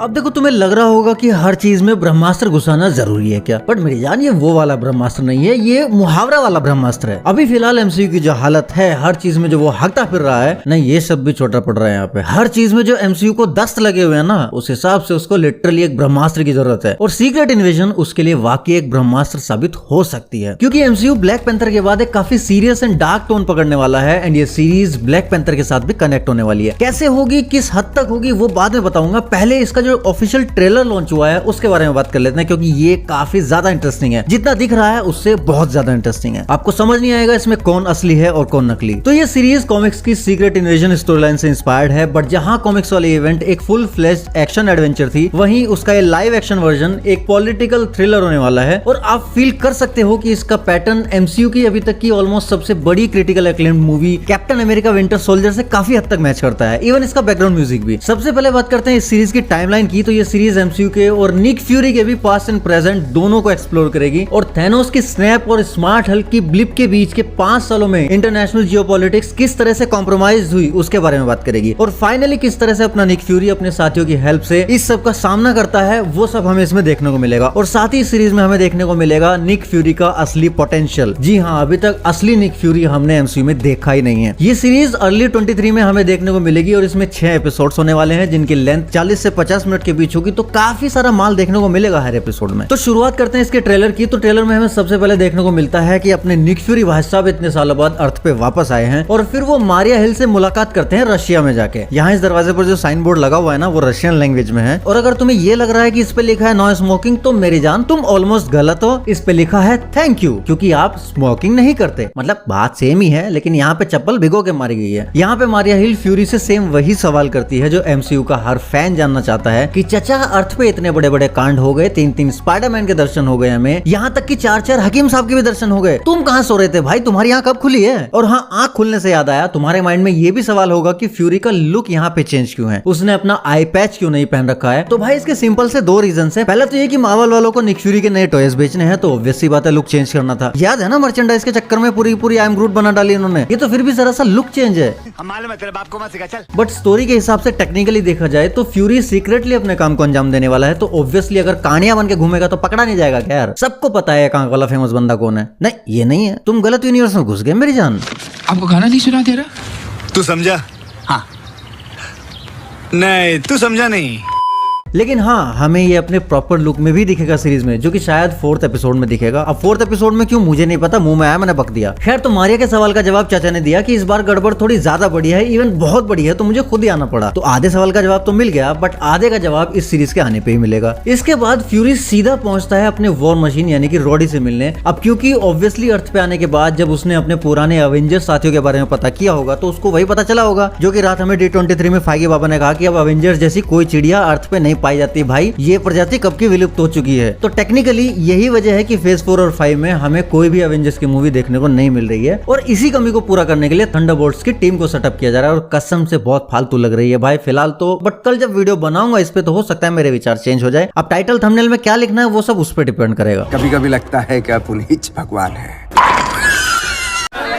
अब देखो तुम्हें लग रहा होगा कि हर चीज में ब्रह्मास्त्र घुसाना जरूरी है क्या, बट मेरी जान ये वो वाला ब्रह्मास्त्र नहीं है, ये मुहावरा वाला ब्रह्मास्त्र है। अभी फिलहाल एमसीयू की जो हालत है, हर चीज में जो वो हकता फिर रहा है ना, ये सब भी छोटा पड़ रहा है यहाँ पे। हर चीज में जो एमसीयू को दस्त लगे हुए हैं ना, उस हिसाब से उसको लिटरली एक ब्रह्मास्त्र की जरूरत है, और सीक्रेट इन्वेजन उसके लिए वाकई एक ब्रह्मास्त्र साबित हो सकती है। क्योंकि एमसीयू ब्लैक पैंथर के बाद एक काफी सीरियस एंड डार्क टोन पकड़ने वाला है, एंड ये सीरीज ब्लैक पैंथर के साथ भी कनेक्ट होने वाली है। कैसे होगी, किस हद तक होगी, वो बाद में बताऊंगा। पहले इसका जो ऑफिशियल ट्रेलर लॉन्च हुआ है उसके बारे में बात कर लेते हैं, क्योंकि ये काफी ज्यादा इंटरेस्टिंग है। जितना दिख रहा है उससे बहुत ज्यादा इंटरेस्टिंग है। आपको समझ नहीं आएगा इसमें कौन असली है और कौन नकली। तो ये सीरीज कॉमिक्स की सीक्रेट इन्वेजन स्टोरी लाइन से इंस्पायर्ड है, बट जहां कॉमिक्स वाले इवेंट एक फुल फ्लेश्ड एक्शन एडवेंचर थी, वहीं उसका ये लाइव एक्शन वर्जन एक पॉलिटिकल थ्रिलर होने वाला है। और आप फील कर सकते हो कि इसका पैटर्न एमसीयू की अभी तक की ऑलमोस्ट सबसे बड़ी critical acclaimed movie captain America winter soldier से काफी हद तक मैच करता है, इवन इसका बैकग्राउंड म्यूजिक भी। सबसे पहले बात करते हैं इस सीरीज की टाइमलाइन की। तो ये सीरीज एमसीयू के और निक फ्यूरी के भी पास्ट एंड प्रेजेंट दोनों को एक्सप्लोर करेगी, और थैनोस की स्नैप और स्मार्ट हल्क की ब्लिप के बीच के 5 सालों में इंटरनेशनल जियोपॉलिटिक्स किस तरह से कॉम्प्रोमाइज हुई उसके बारे में बात करेगी, और फाइनली किस तरह से अपना निक फ्यूरी अपने साथियों की हेल्प से इस सब का सामना करता है, वो सब हमें इसमें देखने को मिलेगा। और साथ ही सीरीज में हमें देखने को मिलेगा निक फ्यूरी का असली पोटेंशियल। जी हाँ, अभी तक असली निक फ्यूरी हमने एमसीयू में देखा ही नहीं है। ये सीरीज अर्ली 23 में हमें देखने को मिलेगी, और इसमें 6 एपिसोड्स होने वाले हैं, जिनकी लेंथ 40 से 50 मिनट के बीच होगी। तो काफी सारा माल देखने को मिलेगा हर एपिसोड में। तो शुरुआत करते हैं इसके ट्रेलर की। तो ट्रेलर में हमें सबसे पहले देखने को मिलता है कि अपने निक फ्यूरी भाई साहब इतने सालों बाद अर्थ पे वापस आए हैं, और फिर वो मारिया हिल से मुलाकात करते हैं रशिया में जाके। यहाँ इस दरवाजे पर जो साइन बोर्ड लगा हुआ है ना, वो रशियन लैंग्वेज में है। और अगर तुम्हें ये लग रहा है कि इस पे लिखा है नो स्मोकिंग, तो मेरी जान तुम ऑलमोस्ट गलत हो। इस पे लिखा है थैंक यू, क्योंकि आप स्मोकिंग नहीं करते। मतलब बात सेम ही है, लेकिन यहाँ पे चप्पल भिगो के मारी गई है। यहाँ पे मारिया हिल फ्यूरी से सेम वही सवाल करती है जो एमसीयू का हर फैन जानना चाहता है कि चचा अर्थ पे इतने बड़े बड़े कांड हो गए, 3 स्पाइडरमैन के दर्शन हो गए हमें, यहाँ तक कि 4 हकीम साहब के भी दर्शन हो गए, तुम कहाँ सो रहे थे भाई, तुम्हारी आंख कब खुली है? और हाँ, आंख खुलने से याद आया, तुम्हारे माइंड में ये भी सवाल होगा कि फ्यूरी का लुक यहाँ पे चेंज क्यों है, उसने अपना आई पैच क्यों नहीं पहन रखा है? तो भाई इसके सिंपल से 2 रीजन है। पहला तो ये कि मार्वल वालों को निक फ्यूरी के नए टॉयज बेचने हैं, तो ऑब्वियस सी बात है लुक चेंज करना था। याद है ना, मर्चेंडाइज के चक्कर में पूरी आई एम ग्रूट बना डाली इन्होंने। ये तो फिर भी जरा सा लुक चेंज है, बट स्टोरी के हिसाब से टेक्निकली देखा जाए तो फ्यूरी सीक्रेटली अपने काम को अंजाम देने वाला है। तो ऑब्वियसली अगर कानिया बन के घूमेगा तो पकड़ा नहीं जाएगा क्या यार? सबको पता है कांक वाला फेमस बंदा कौन है। नहीं, ये नहीं है, तुम गलत यूनिवर्स में घुस गए मेरी जान। आपको गाना नहीं सुना दे रहा? तू समझा? हाँ। नहीं, तू समझा नहीं। लेकिन हाँ, हमें ये अपने प्रॉपर लुक में भी दिखेगा सीरीज में, जो कि शायद 4th एपिसोड में दिखेगा। अब 4th एपिसोड में क्यों मुझे नहीं पता, मुंह में आया मैंने बक दिया। खैर, तो मारिया के सवाल का जवाब चाचा ने दिया कि इस बार गड़बड़ थोड़ी ज्यादा बड़ी है, इवन बहुत बड़ी है, तो मुझे खुद ही आना पड़ा। तो आधे सवाल का जवाब तो मिल गया, बट आधे का जवाब इस सीरीज के आने पे ही मिलेगा। इसके बाद फ्यूरी सीधा पहुंचता है अपने वॉर मशीन यानी कि रोडी से मिलने। अब क्योंकि ऑब्वियसली अर्थ पे आने के बाद जब उसने अपने पुराने अवेंजर्स साथियों के बारे में पता किया होगा, तो उसको वही पता चला होगा जो कि रात हमें D23 में फाइगी बाबा ने कहा कि अब अवेंजर्स जैसी कोई चिड़िया अर्थ पे नहीं पाई जाती भाई, ये प्रजाति कब की विलुप्त हो चुकी है। तो टेक्निकली यही वजह है कि फेज 4 और 5 में हमें कोई भी एवेंजर्स की मूवी देखने को नहीं मिल रही है, और इसी कमी को पूरा करने के लिए थंडरबोल्ट्स की टीम को सेटअप किया जा रहा है, और कसम से बहुत फालतू लग रही है भाई फिलहाल तो। बट कल जब वीडियो बनाऊंगा इस पे तो हो सकता है मेरे विचार चेंज हो जाए। अब टाइटल थंबनेल में क्या लिखना है वो सब उस पर डिपेंड करेगा। कभी कभी लगता है कि आप उन्हीं भगवान है।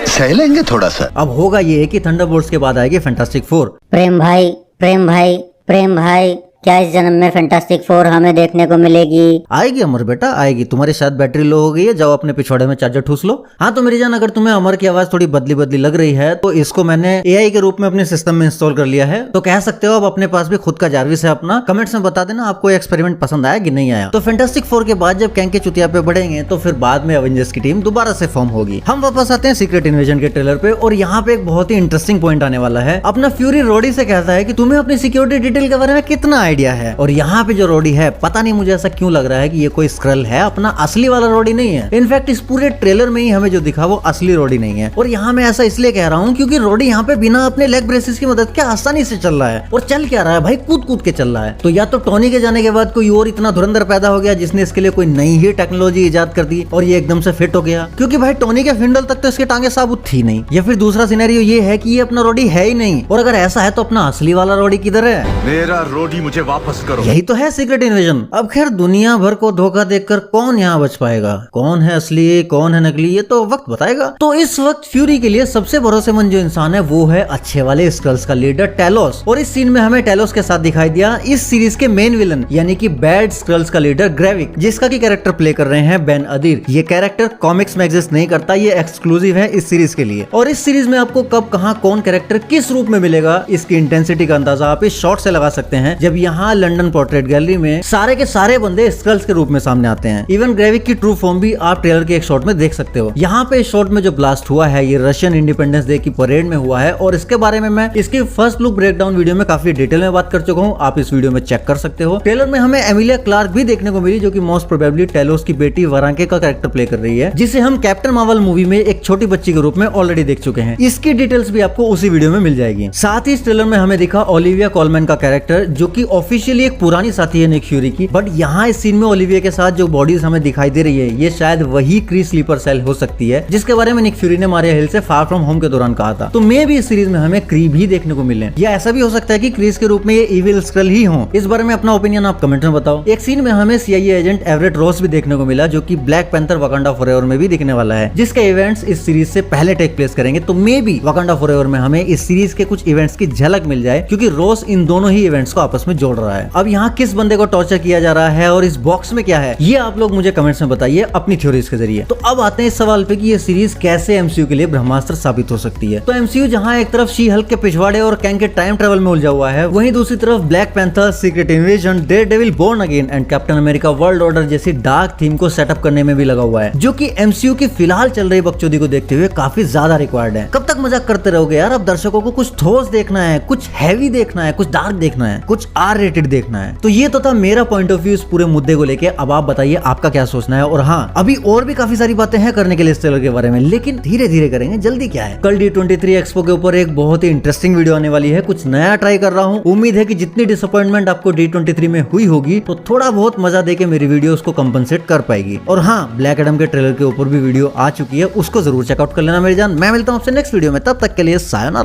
सह लेंगे थोड़ा सा। अब होगा ये कि थंडरबोल्ट्स के बाद आएगी फैंटास्टिक 4। प्रेम भाई, प्रेम भाई, प्रेम भाई, क्या इस जन्म में फैंटास्टिक 4 हमें देखने को मिलेगी? आएगी अमर बेटा, आएगी। तुम्हारी शायद बैटरी लो हो गई है, जाओ अपने पिछवाड़े में चार्जर ठूस लो। हाँ, तो मेरी जान, अगर तुम्हें अमर की आवाज थोड़ी बदली बदली लग रही है, तो इसको मैंने एआई के रूप में अपने सिस्टम में इंस्टॉल कर लिया है, तो कह सकते हो अब अपने पास भी खुद का जारविस है अपना। कमेंट्स में बता देना आपको एक्सपेरिमेंट पसंद आया कि नहीं आया। तो फैंटास्टिक 4 के बाद जब कैंग के चुतिया पे बढ़ेंगे, तो फिर बाद में एवेंजर्स की टीम दोबारा से फॉर्म होगी। हम वापस आते हैं सीक्रेट इन्वेजन के ट्रेलर पे, और यहाँ पे एक बहुत ही इंटरेस्टिंग पॉइंट आने वाला है। अपना फ्यूरी रोडी से कहता है कि तुम्हें अपनी सिक्योरिटी डिटेल के बारे में कितना आइडिया है, और यहाँ पे जो रोडी है, पता नहीं मुझे ऐसा क्यों लग रहा है कि ये कोई स्क्रल है, अपना असली वाला रोडी नहीं है। इनफैक्ट इस पूरे ट्रेलर में ही हमें जो दिखा वो असली रोडी नहीं है। और यहाँ मैं ऐसा इसलिए कह रहा हूँ क्योंकि रोडी यहाँ पे बिना अपने लेग ब्रेसेस की मदद के आसानी से चल रहा है, और चल क्या रहा है भाई, कूद कूद के चल रहा है। तो या तो टोनी के जाने के बाद कोई और इतना धुरंधर पैदा हो गया जिसने इसके लिए कोई नई ही टेक्नोलॉजी इजाद कर दी और ये एकदम से फिट हो गया, क्योंकि भाई टोनी के फिंडल तक तो इसके टांगे साबुत थी नहीं। या फिर दूसरा सिनेरियो ये है कि ये अपना रोडी है ही नहीं, और अगर ऐसा है तो अपना असली वाला रोडी किधर है? मेरा रोडी मुझे इसे वापस करो। यही तो है सीक्रेट इन्वेजन। अब खैर दुनिया भर को धोखा देकर कौन यहाँ बच पाएगा, कौन है असली कौन है नकली, ये तो वक्त बताएगा। तो इस वक्त फ्यूरी के लिए सबसे भरोसेमंद जो इंसान है वो है अच्छे वाले स्क्रल्स का लीडर टेलोस। और इस सीन में हमें टेलोस के साथ दिखाई दिया इस सीरीज के मेन विलन यानी कि बैड स्क्रल्स का लीडर ग्रेविक, जिसका की कैरेक्टर प्ले कर रहे हैं बेन अदीर। ये कैरेक्टर कॉमिक्स में एग्जिस्ट नहीं करता, ये एक्सक्लूसिव है इस सीरीज के लिए। और इस सीरीज में आपको कब कहां कौन कैरेक्टर किस रूप में मिलेगा, इसकी इंटेंसिटी का अंदाजा आप इस शॉट से लगा सकते हैं जब यहाँ लंदन पोर्ट्रेट गैलरी में सारे के सारे बंदे स्क्रल्स के रूप में सामने आते हैं। इवन ग्रेविक की ट्रू फॉर्म भी आप ट्रेलर के एक शॉट में देख सकते हो। यहाँ पे इस शॉट में जो ब्लास्ट हुआ है ये रशियन इंडिपेंडेंस डे की परेड में हुआ है और इसके बारे में मैं इसकी फर्स्ट लुक ब्रेकडाउन वीडियो में काफी डिटेल में बात कर चुका हूँ, आप इस वीडियो में चेक कर सकते हो। ट्रेलर में हमें एमिलिया क्लार्क भी देखने को मिली जो कि मोस्ट प्रोबेबली टेलोस की बेटी वरांके का कैरेक्टर प्ले कर रही है, जिसे हम कैप्टन मार्वल मूवी में एक छोटी बच्ची के रूप में ऑलरेडी देख चुके हैं। इसकी डिटेल्स भी आपको उसी वीडियो में मिल जाएगी। साथ ही इस ट्रेलर में हमें दिखा ओलिविया कोलमैन का कैरेक्टर जो कि ऑफिशियली एक पुरानी साथी है निक फ्यूरी की, बट यहाँ इस सीन में ओलिविया के साथ जो बॉडीज हमें दिखाई दे रही है ये शायद वही क्री स्लीपर सेल हो सकती है जिसके बारे में निक फ्यूरी ने मारिया हिल से फार फ्रॉम होम के दौरान कहा था। तो मे भी इस सीरीज में हमें क्री भी देखने को मिले, या ऐसा भी हो सकता है कि क्रीस के रूप में ये इविल स्क्रल ही हो। इस बारे में अपना ओपिनियन आप कमेंट में बताओ। एक सीन में हमें CIA एजेंट एवरेट रॉस भी देखने को मिला जो कि ब्लैक पैंथर वकांडा फॉरएवर में भी दिखने वाला है, जिसके इवेंट्स इस सीरीज से पहले टेक प्लेस करेंगे। तो मे बी वकांडा फॉरएवर में हमें इस सीरीज के कुछ इवेंट्स की झलक मिल जाए क्योंकि रॉस इन दोनों ही इवेंट्स को आपस में जोड़ रहा है। अब यहाँ किस बंदे को टॉर्चर किया जा रहा है और इस बॉक्स में क्या है ये आप लोग मुझे कमेंट्स में बताइए अपनी थ्योरीज के जरिए। तो अब आते हैं इस सवाल पे कि ये सीरीज कैसे MCU के लिए ब्रह्मास्त्र साबित हो सकती है। तो MCU जहाँ एक तरफ शी हल्क के पिछवाड़े और कैंग के टाइम ट्रेवल में उलझा हुआ है, वहीं दूसरी तरफ Black Panther, Secret Invasion, Daredevil Born Again and Captain America World Order जैसी डार्क थीम को सेटअप करने में भी लगा हुआ है, जो कि MCU की फिलहाल चल रही बकचोदी को देखते हुए काफी ज्यादा रिक्वायर्ड है। कब तक मजाक करते रहोगे यार, अब दर्शकों को कुछ ठोस देखना है, कुछ हैवी देखना है, कुछ डार्क देखना है, कुछ R-रेटेड देखना है। तो ये तो था मेरा पॉइंट ऑफ व्यू इस पूरे मुद्दे को लेके। अब आप बताइए आपका क्या सोचना है। और हाँ, अभी और भी काफी सारी बातें हैं करने के लिए इस ट्रेलर के बारे में, लेकिन धीरे धीरे करेंगे, जल्दी क्या है। कल D23 एक्सपो के ऊपर एक बहुत ही इंटरेस्टिंग वीडियो आने वाली है, कुछ नया ट्राई कर रहा हूँ। उम्मीद है कि जितनी डिसअपॉइंटमेंट आपको D23 में हुई होगी तो थोड़ा बहुत मजा देके मेरी वीडियो उसको कंपनसेट कर पाएगी। और हाँ, ब्लैक एडम के ट्रेलर के ऊपर भी वीडियो आ चुकी है, उसको जरूर चेकआउट कर लेना मेरी जान। मैं मिलता हूँ आपसे नेक्स्ट वीडियो में, तब तक के लिए सायोनारा।